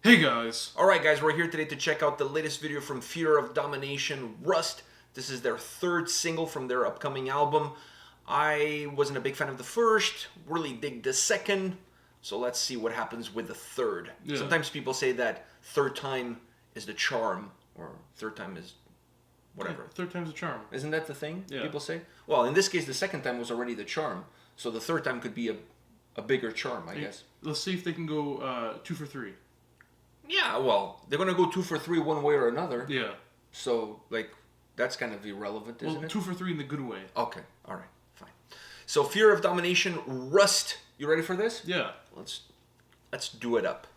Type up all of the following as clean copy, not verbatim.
Hey guys! Alright guys, we're here today to check out the latest video from Fear of Domination, Rust. This is their third single from their upcoming album. I wasn't a big fan of the first, really dig the second, so let's see what happens with the third. Yeah. Sometimes people say that third time is the charm, or third time is whatever. Third time's a charm. Isn't that the thing Yeah. people say? Well, in this case, the second time was already the charm, so the third time could be a bigger charm, I guess. Let's see if they can go 2 for 3. Yeah, well, they're gonna go 2 for 3 one way or another. Yeah. So, that's kind of irrelevant, isn't Well, it? 2 for 3 in the good way. Okay, alright, fine. So, Fear of Domination, Rust. You ready for this? Yeah. Let's do it up.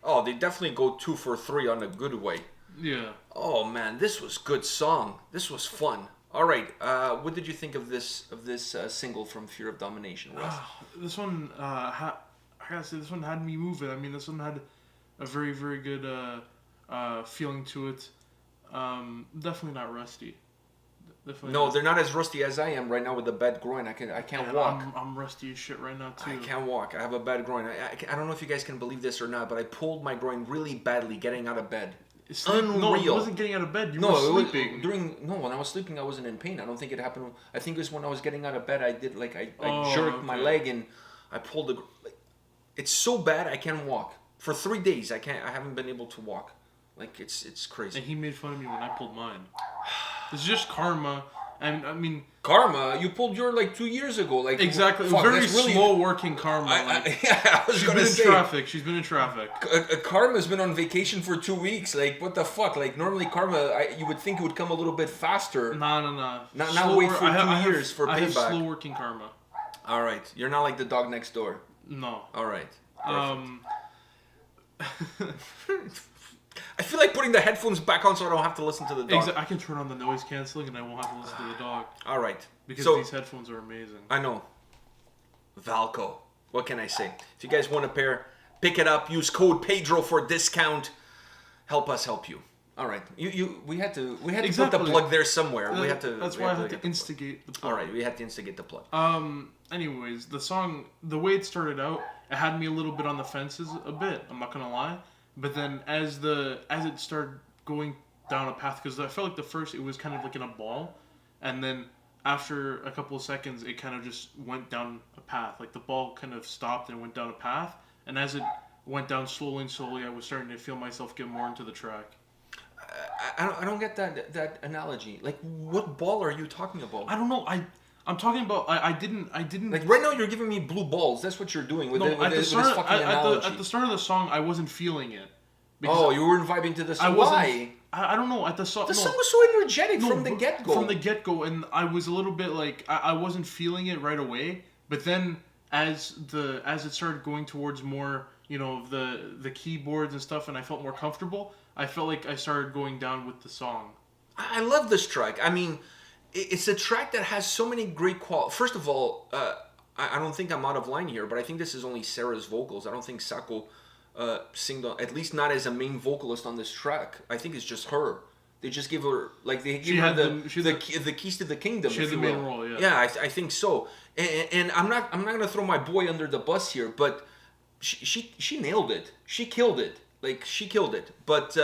Oh, they definitely go 2 for 3 on a good way. Yeah. Oh man, this was good song. This was fun. All right, what did you think of this single from Fear of Domination, Russ? This one, I gotta say, this one had me moving. I mean, this one had a very, very good feeling to it. Definitely not rusty. Definitely No, not. they're not as rusty as I am right now with the bad groin. I can't walk. I'm rusty as shit right now, too. I can't walk. I have a bad groin. I don't know if you guys can believe this or not, but I pulled my groin really badly getting out of bed. Unreal. No, you wasn't getting out of bed. You were sleeping. When I was sleeping, I wasn't in pain. I don't think it happened. I think it was when I was getting out of bed. I did I Oh, jerked my okay. leg and I pulled the. It's so bad I can't walk for 3 days. I haven't been able to walk. Like it's crazy. And he made fun of me when I pulled mine. It's just karma, And I mean, Karma, you pulled your like 2 years ago. Like exactly, fuck, very that's really, slow working Karma. yeah, I was she's gonna been in say. traffic. She's been in traffic. Karma's been on vacation for 2 weeks. Like, what the fuck? Like, normally Karma, you would think it would come a little bit faster. No. Not wait for 2 years for I have payback. slow working Karma. All right, you're not like the dog next door. No. All right. Perfect. I feel like putting the headphones back on so I don't have to listen to the dog. I can turn on the noise canceling and I won't have to listen to the dog. All right. Because so, these headphones are amazing. I know. Valco. What can I say? If you guys want a pair, pick it up. Use code Pedro for discount. Help us help you. All right. We had to put the plug there somewhere. That's why I had to instigate the plug. All right. We had to instigate the plug. Anyways, the song, the way it started out, it had me a little bit on the fences a bit. I'm not gonna lie. But then as it started going down a path, because I felt like the first it was kind of like in a ball, and then after a couple of seconds it kind of just went down a path. Like the ball kind of stopped and went down a path, and as it went down slowly, I was starting to feel myself get more into the track. I don't get that analogy. Like, what ball are you talking about? I don't know. I'm talking about. I didn't. Like right now, you're giving me blue balls. That's what you're doing with, at this the fucking analogy. At the start of the song, I wasn't feeling it. Oh, you weren't vibing to the song. Why? I don't know. At the song, the song was so energetic from the get go. From the get go, and I was a little bit like I wasn't feeling it right away. But then as it started going towards more, the keyboards and stuff, and I felt more comfortable, I felt like I started going down with the song. I love this track. I mean, it's a track that has so many great qualities. First of all, I don't think I'm out of line here, but I think this is only Sarah's vocals. I don't think Sako sing at least not as a main vocalist on this track. I think it's just her. They just give her the keys to the kingdom. She had the main role. Yeah. Yeah, I think so. And I'm not gonna throw my boy under the bus here, but she nailed it. She killed it. Like she killed it. But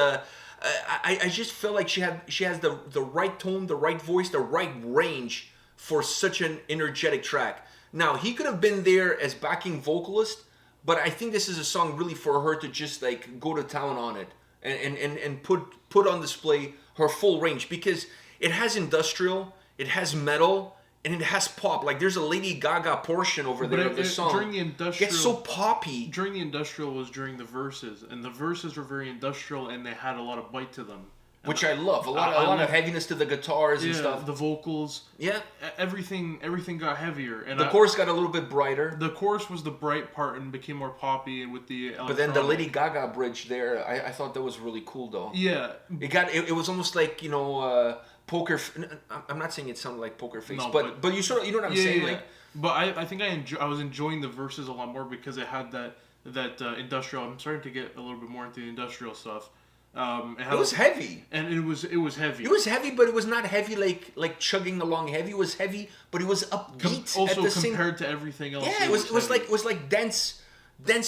I just feel like she has the right tone, the right voice, the right range for such an energetic track. Now he could have been there as backing vocalist, but I think this is a song really for her to just like go to town on it and put on display her full range, because it has industrial, it has metal, and it has pop. Like there's a Lady Gaga portion over there of the song. During the industrial, it's so poppy. During the industrial was during the verses, and the verses were very industrial, and they had a lot of bite to them. Which I love. A lot of heaviness to the guitars and stuff. The vocals. Yeah. Everything got heavier. And the chorus got a little bit brighter. The chorus was the bright part and became more poppy with the But then the Lady Gaga bridge there, I thought that was really cool though. Yeah. It was almost like, poker. I'm not saying it sounded like Poker Face, no, but you sort of, you know what I'm saying? Yeah. Like, but I think I was enjoying the verses a lot more because it had that industrial. I'm starting to get a little bit more into the industrial stuff. It was heavy, and it was heavy. It was heavy, but it was not heavy like chugging along heavy. It was heavy, but it was upbeat. Also compared to everything else. Yeah, it was like dense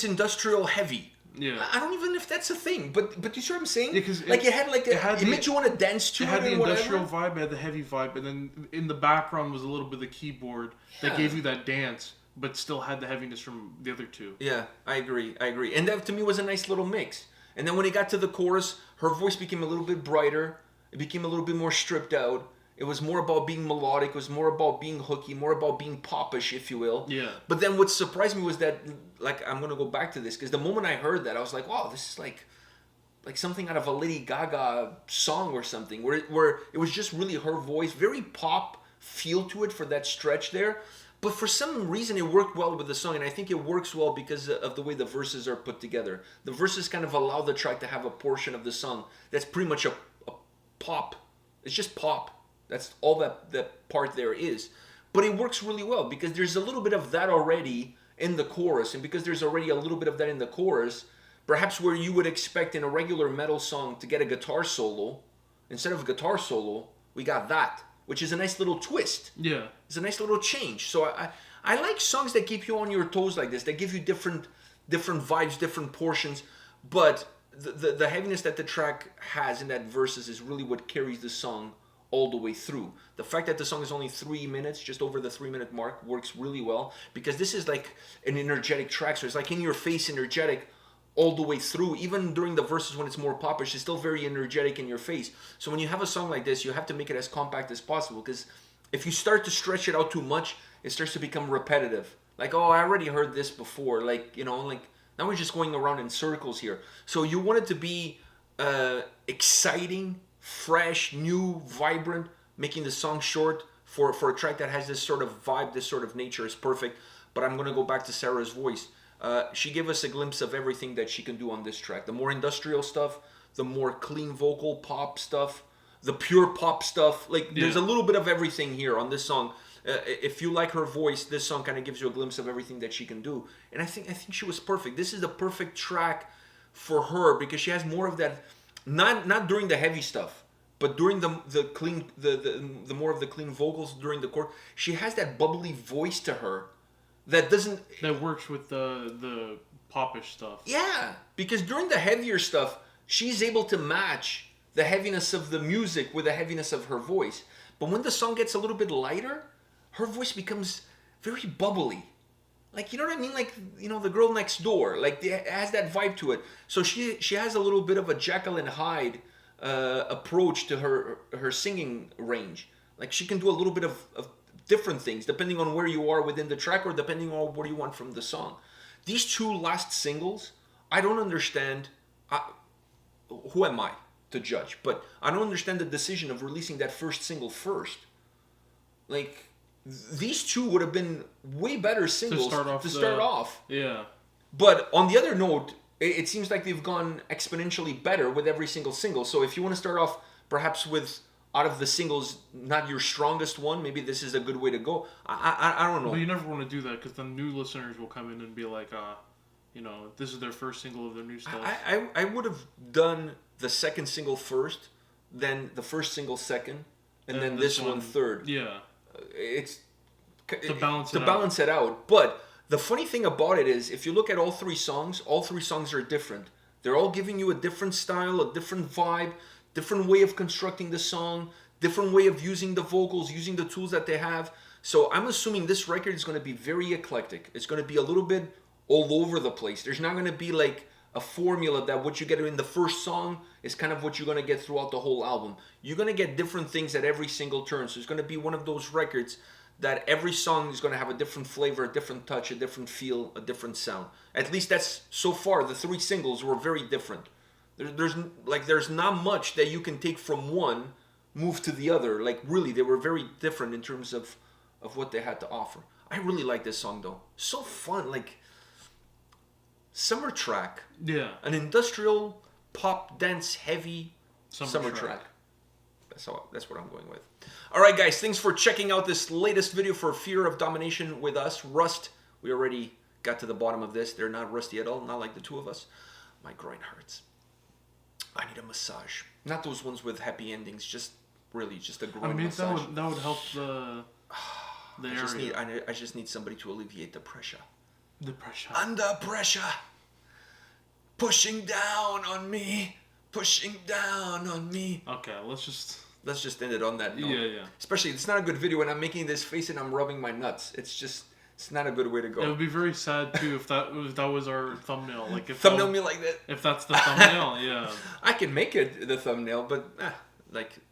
industrial heavy. Yeah, I don't even know if that's a thing, but you see what I'm saying? Because it made you want to dance to it. It had the industrial vibe, it had the heavy vibe, and then in the background was a little bit of the keyboard that gave you that dance, but still had the heaviness from the other two. Yeah, I agree, and that to me was a nice little mix. And then when it got to the chorus, her voice became a little bit brighter. It became a little bit more stripped out. It was more about being melodic. It was more about being hooky, more about being popish, if you will. Yeah. But then what surprised me was that, like, I'm going to go back to this, because the moment I heard that, I was like, wow, this is like something out of a Lady Gaga song or something, where it was just really her voice, very pop feel to it for that stretch there. But for some reason, it worked well with the song, and I think it works well because of the way the verses are put together. The verses kind of allow the track to have a portion of the song that's pretty much a pop. It's just pop. That's all that part there is. But it works really well because there's a little bit of that already in the chorus, and because there's already a little bit of that in the chorus, perhaps where you would expect in a regular metal song to get a guitar solo, instead of a guitar solo, we got that, which is a nice little twist. Yeah. It's a nice little change. So I like songs that keep you on your toes like this. They give you different vibes, different portions. But the heaviness that the track has in that verses is really what carries the song all the way through. The fact that the song is only 3 minutes, just over the 3-minute mark, works really well. Because this is like an energetic track. So it's like in your face energetic all the way through. Even during the verses when it's more popish, it's still very energetic in your face. So when you have a song like this, you have to make it as compact as possible, because if you start to stretch it out too much, it starts to become repetitive. Like, oh, I already heard this before. Like, like now we're just going around in circles here. So you want it to be exciting, fresh, new, vibrant. Making the song short for a track that has this sort of vibe, this sort of nature is perfect. But I'm going to go back to Sarah's voice. She gave us a glimpse of everything that she can do on this track. The more industrial stuff, the more clean vocal pop stuff, the pure pop stuff. Like, there's a little bit of everything here on this song. If you like her voice, this song kind of gives you a glimpse of everything that she can do. And I think she was perfect. This is the perfect track for her because she has more of that, not during the heavy stuff, but during the clean, the more of the clean vocals during the chord. She has that bubbly voice to her that works with the popish stuff. Yeah, because during the heavier stuff, she's able to match the heaviness of the music with the heaviness of her voice. But when the song gets a little bit lighter, her voice becomes very bubbly. Like, you know what I mean? Like, the girl next door. Like, it has that vibe to it. So she has a little bit of a Jekyll and Hyde approach to her singing range. Like, she can do a little bit of different things depending on where you are within the track or depending on what you want from the song. These two last singles, I don't understand. Who am I to judge? But I don't understand the decision of releasing that first single first. Like, these two would have been way better singles to start off. Yeah. But on the other note, it seems like they've gone exponentially better with every single. So if you want to start off perhaps with, out of the singles, not your strongest one, maybe this is a good way to go. I don't know. But you never want to do that because the new listeners will come in and be like, this is their first single of their new stuff. I would have done the second single first, then the first single second, and then this one third. Yeah. It's to balance it out. But the funny thing about it is, if you look at all three songs are different. They're all giving you a different style, a different vibe, different way of constructing the song, different way of using the vocals, using the tools that they have. So I'm assuming this record is going to be very eclectic. It's going to be a little bit all over the place. There's not going to be like a formula that what you get in the first song is kind of what you're going to get throughout the whole album. You're going to get different things at every single turn. So it's going to be one of those records that every song is going to have a different flavor, a different touch, a different feel, a different sound. At least that's, so far, the three singles were very different. There's not much that you can take from one, move to the other. Like, really, they were very different in terms of what they had to offer. I really like this song, though. So fun, like, summer track. Yeah. An industrial, pop, dance, heavy summer track. That's what I'm going with. All right, guys, thanks for checking out this latest video for Fear of Domination with us. Rust, we already got to the bottom of this. They're not rusty at all, not like the two of us. My groin hurts. I need a massage. Not those ones with happy endings, just a groin massage. That would help the area. I just need somebody to alleviate the pressure. The pressure. Under pressure. Pushing down on me. Pushing down on me. Okay, let's just end it on that note. Yeah. Especially, it's not a good video when I'm making this face and I'm rubbing my nuts. It's not a good way to go. It would be very sad too if that was our thumbnail. Like if thumbnail me like that. If that's the thumbnail, yeah. I can make it the thumbnail, but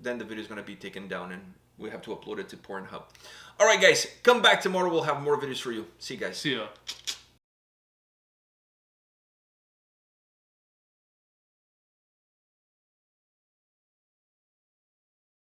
then the video is gonna be taken down and we have to upload it to Pornhub. All right, guys, come back tomorrow. We'll have more videos for you. See you guys. See ya.